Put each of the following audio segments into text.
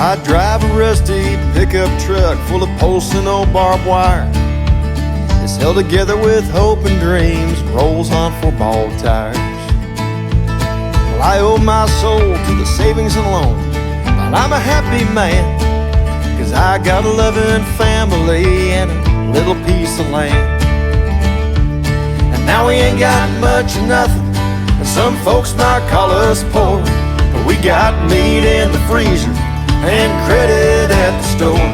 I drive a rusty pickup truck full of posts and old barbed wire. It's held together with hope and dreams, rolls on 4 ball tires. Well, I owe my soul to the savings and loan, but I'm a happy man, 'cause I got a loving family and a little piece of land. And now we ain't got much of nothing, and some folks might call us poor, but we got meat in the freezer and credit at the store.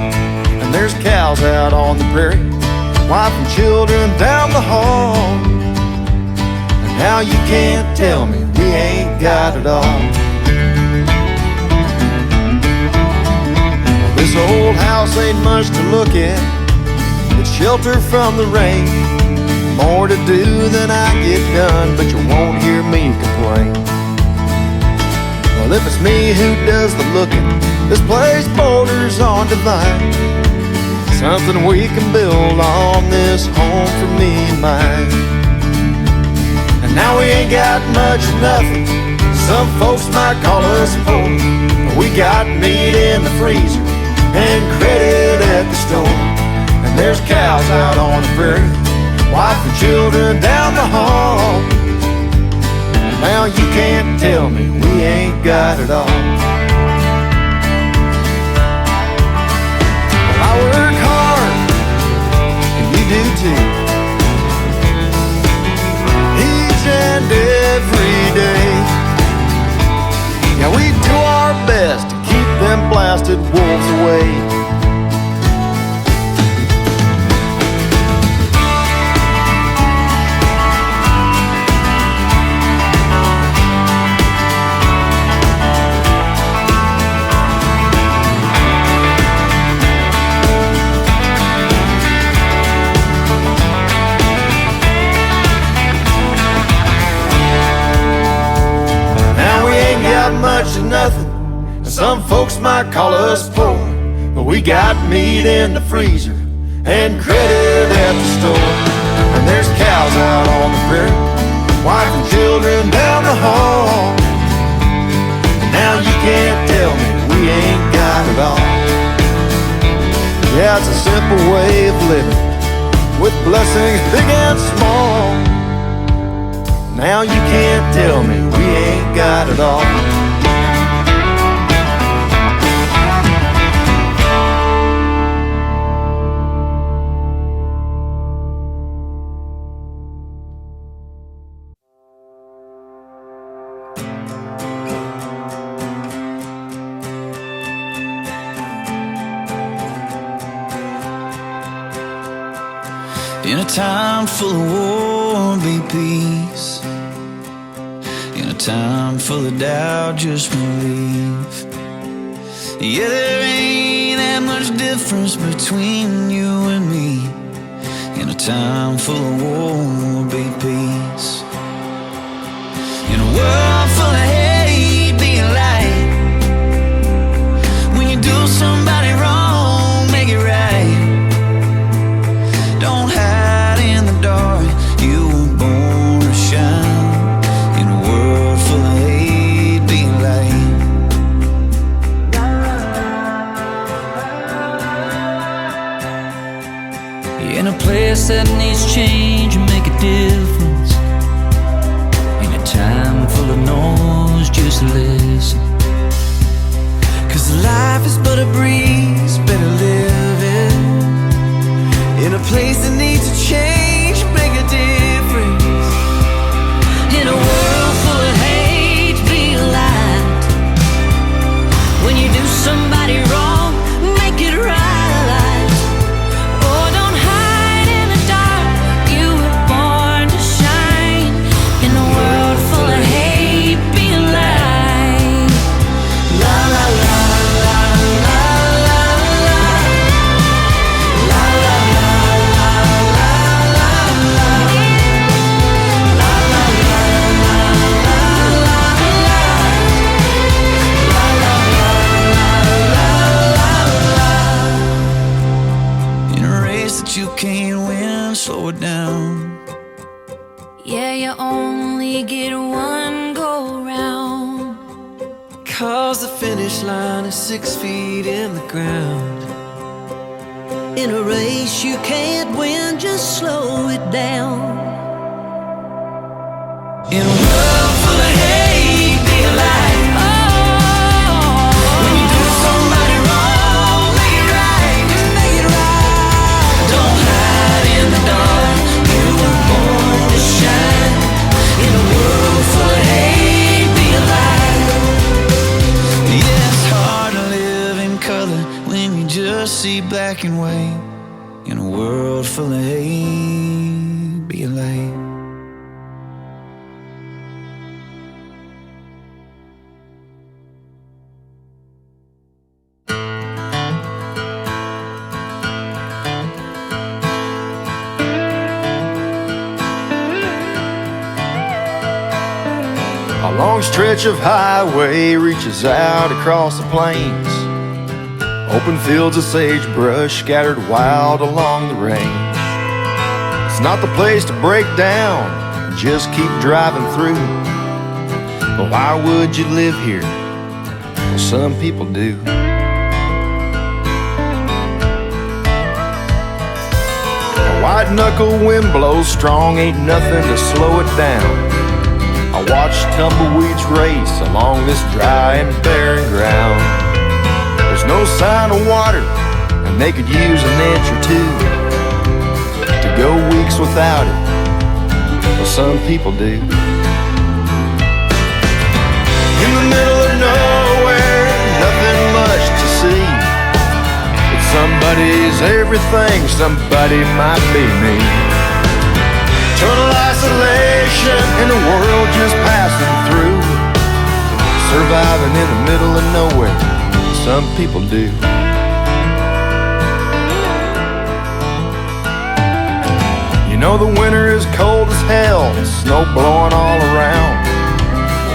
And there's cows out on the prairie, wife and children down the hall. And now you can't tell me we ain't got it all. Well, this old house ain't much to look at, it's shelter from the rain. More to do than I get done, but you won't hear me complain. Well, if it's me who does the looking, this place borders on divine. Something we can build on this home for me and mine. And now we ain't got much of nothing, some folks might call us poor, but we got meat in the freezer and credit at the store. And there's cows out on the prairie, wife and children down the hall. Now you can't tell me we ain't got it all. Well, I work hard, and you do too, each and every day. Yeah, we do our best to keep them blasted wolves away. Much of nothing, and some folks might call us poor, but we got meat in the freezer and credit at the store. And there's cows out on the prairie, wife and children down the hall. And now you can't tell me we ain't got it all. Yeah, it's a simple way of living, with blessings big and small. Now you can't tell me we ain't got it all. In a time full of war, be peace. In a time full of doubt, just believe. Yeah, there ain't that much difference between you and me. In a time full of war, be peace. In a world full of hate, be a light. When you do somebody wrong, make it right. Don't hide in the dark, you were born to shine. In a world full of hate, be a light. In a place that needs change, make a difference. In a time full of noise, just listen. 'Cause life is but a breeze, better live it. In a place that needs to change, make a difference. In a world full of hate, be a light. When you do somebody wrong, make it right. Oh, don't hide in the dark, you were born to shine. In a world full of hate, be a light. La la la la la la la. La la la la la la la. La la la la la la la. La la la la la la. In a race that you can't win, slow it down. Yeah, you only get one go round. 'cause the finish line is 6 feet in the ground. In a race you can't win, just slow it down. In a world full of hate, be alive. Oh, when you do somebody wrong, make it right, just make it right. Don't hide in the dark, you were born to shine. In a world full of hate, be alive. Yeah, it's hard to live in color when you just see black and white. In a world full of hate, be a light. A long stretch of highway reaches out across the plains. Open fields of sagebrush scattered wild along the range. It's not the place to break down, just keep driving through. But why would you live here? Well, some people do. A white knuckle wind blows strong, ain't nothing to slow it down. I watch tumbleweeds race along this dry and barren ground. There's no sign of water, and they could use an inch or two to go weeks without it. Well, some people do. In the middle of nowhere, nothing much to see. But somebody's everything, somebody might be me. Total isolation in a world just passing through. Surviving in the middle of nowhere, some people do. You know the winter is cold as hell, snow blowing all around.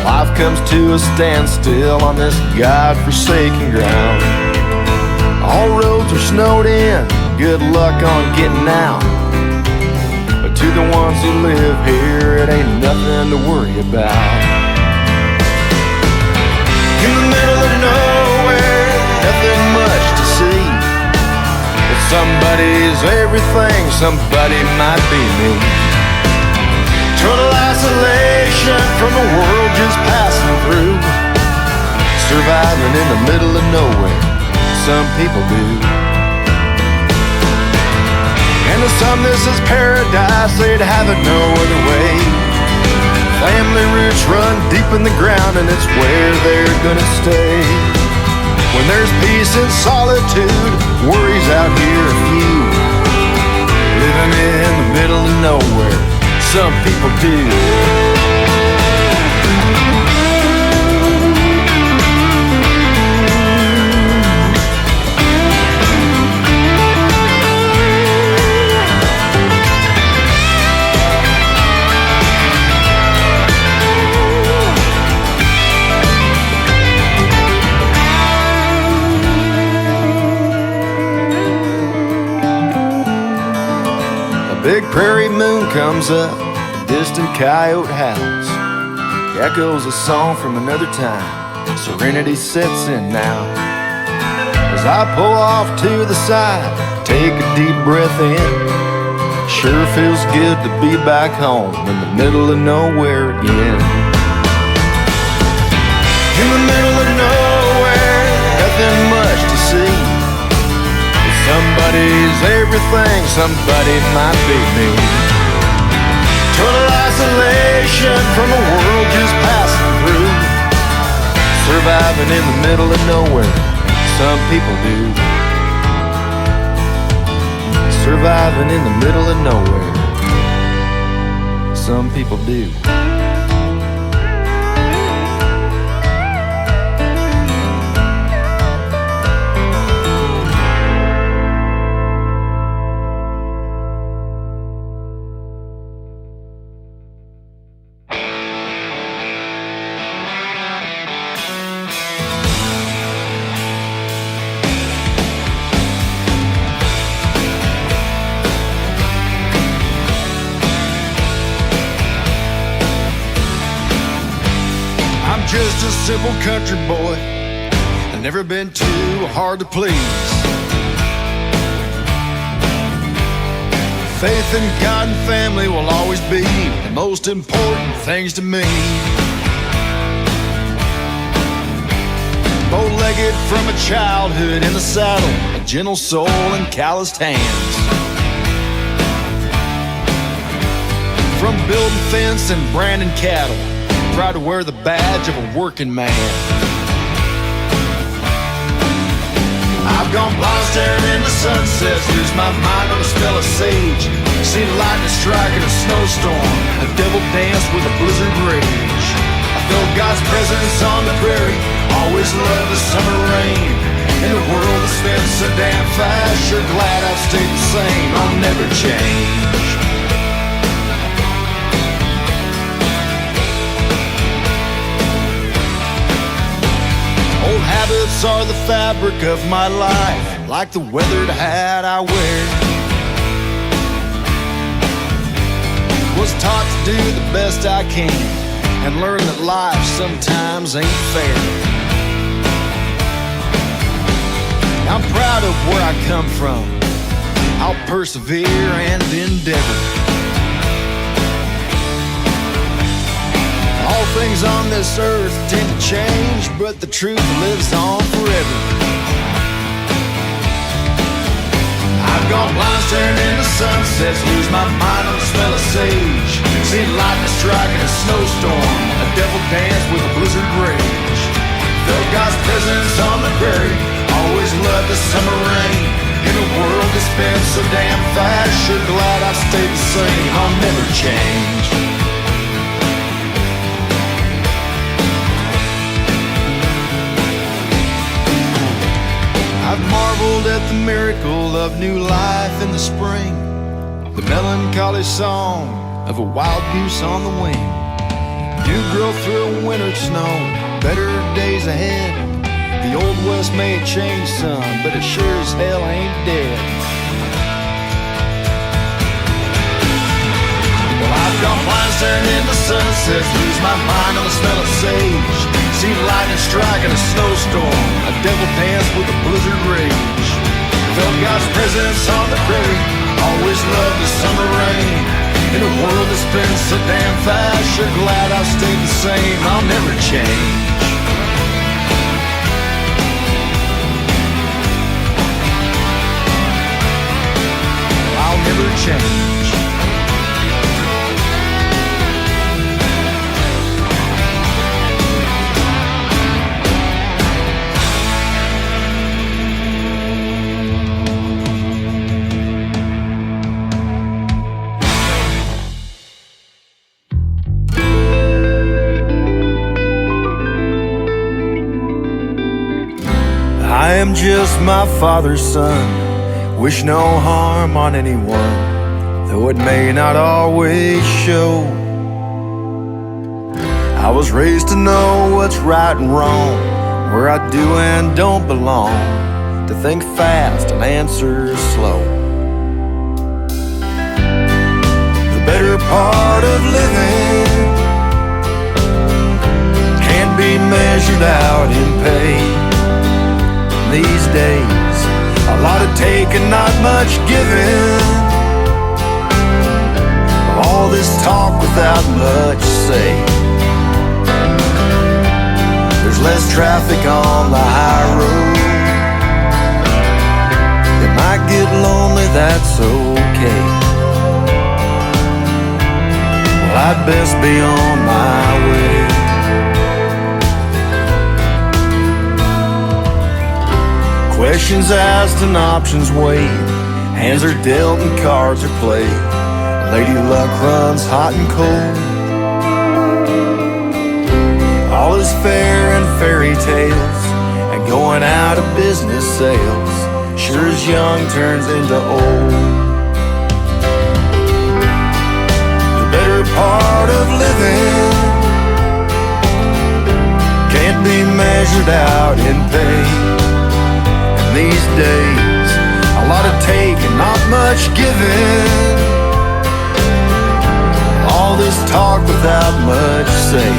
Life comes to a standstill on this God-forsaken ground. All roads are snowed in, good luck on getting out. But to the ones who live here, it ain't nothing to worry about. In the middle of nowhere, nothing much to see. But somebody's everything, somebody might be me. Total isolation from the world just passing through. Surviving in the middle of nowhere, some people do. And to some this is paradise, they'd have it no other way. Family roots run deep in the ground and it's where they're gonna stay. When there's peace and solitude, worries out here are few. Living in the middle of nowhere, some people do. Big prairie moon comes up, a distant coyote howls. Echoes a song from another time, serenity sets in now. As I pull off to the side, take a deep breath in. Sure feels good to be back home in the middle of nowhere again. In the middle of nowhere, nothing much to see. Somebody's everything, somebody might be me. Total isolation from a world just passing through. Surviving in the middle of nowhere, some people do. Surviving in the middle of nowhere, some people do. just a simple country boy. I've never been too hard to please. Faith in God and family will always be the most important things to me. Bow-legged from a childhood in the saddle, a gentle soul and calloused hands. From building fence and branding cattle, proud to wear the badge of a working man. I've gone blind staring into sunsets, lose my mind on the smell of sage. Seen lightning strike in a snowstorm, a devil dance with a blizzard rage. I felt God's presence on the prairie, always loved the summer rain. In a world that spins so damn fast, sure glad I've stayed the same. I'll never change. Old habits are the fabric of my life, like the weathered hat I wear. Was taught to do the best I can and learn that life sometimes ain't fair. I'm proud of where I come from. I'll persevere and endeavor. All things on this earth tend to change, but the truth lives on forever. I've gone blind staring into sunsets, lose my mind on the smell of sage. Seen lightning strike in a snowstorm, a devil dance with a blizzard rage. Felt God's presence on the prairie, always loved the summer rain. In a world that spins so damn fast, sure glad I've stayed the same. I'll never change. I've marveled at the miracle of new life in the spring, the melancholy song of a wild goose on the wing. New growth through a winter snow, better days ahead. The old west may have changed some, but it sure as hell ain't dead. Well, I've gone blind staring into sunsets, lose my mind on the smell of sage. Seen lightning strike in a snowstorm, a devil dance with a blizzard rage. Felt God's presence on the prairie, always loved the summer rain. In a world that spins so damn fast, sure glad I've stayed the same. I'll never change. I'll never change. I am just my father's son, wish no harm on anyone, though it may not always show. I was raised to know what's right and wrong, where I do and don't belong, to think fast and answer slow. The better part of living can't be measured out in pay. These days, a lot of taking, not much giving. All this talk without much say. There's less traffic on the high road. It might get lonely, that's okay. Well, I'd best be on my way. Questions asked and options weighed, hands are dealt and cards are played. Lady luck runs hot and cold. All is fair in fairy tales, and going out of business sales sure as young turns into old. The better part of living can't be measured out in pay. These days, a lot of taking, not much giving. All this talk without much say.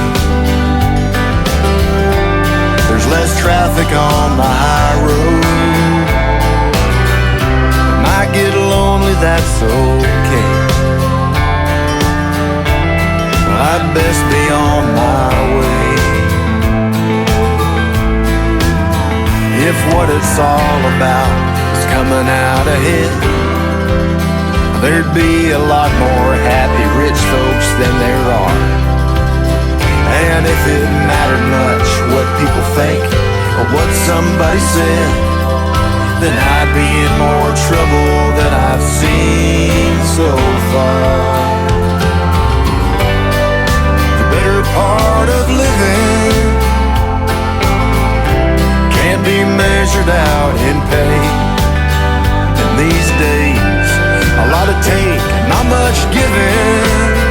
traffic on the high road. Might get lonely, that's okay. Well, I'd best be on my way. If what it's all about is coming out ahead, there'd be a lot more happy rich folks than there are. And if it mattered much what people think or what somebody said, then I'd be in more trouble than I've seen so far. The better part of living can't be measured out in pay. And these days, a lot of take, not much giving.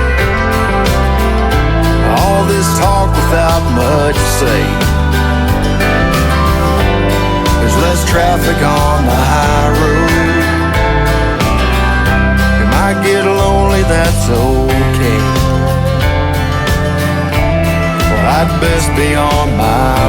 All this talk without much say. There's less traffic on the high road. It might get lonely, that's okay. Well, I'd best be on my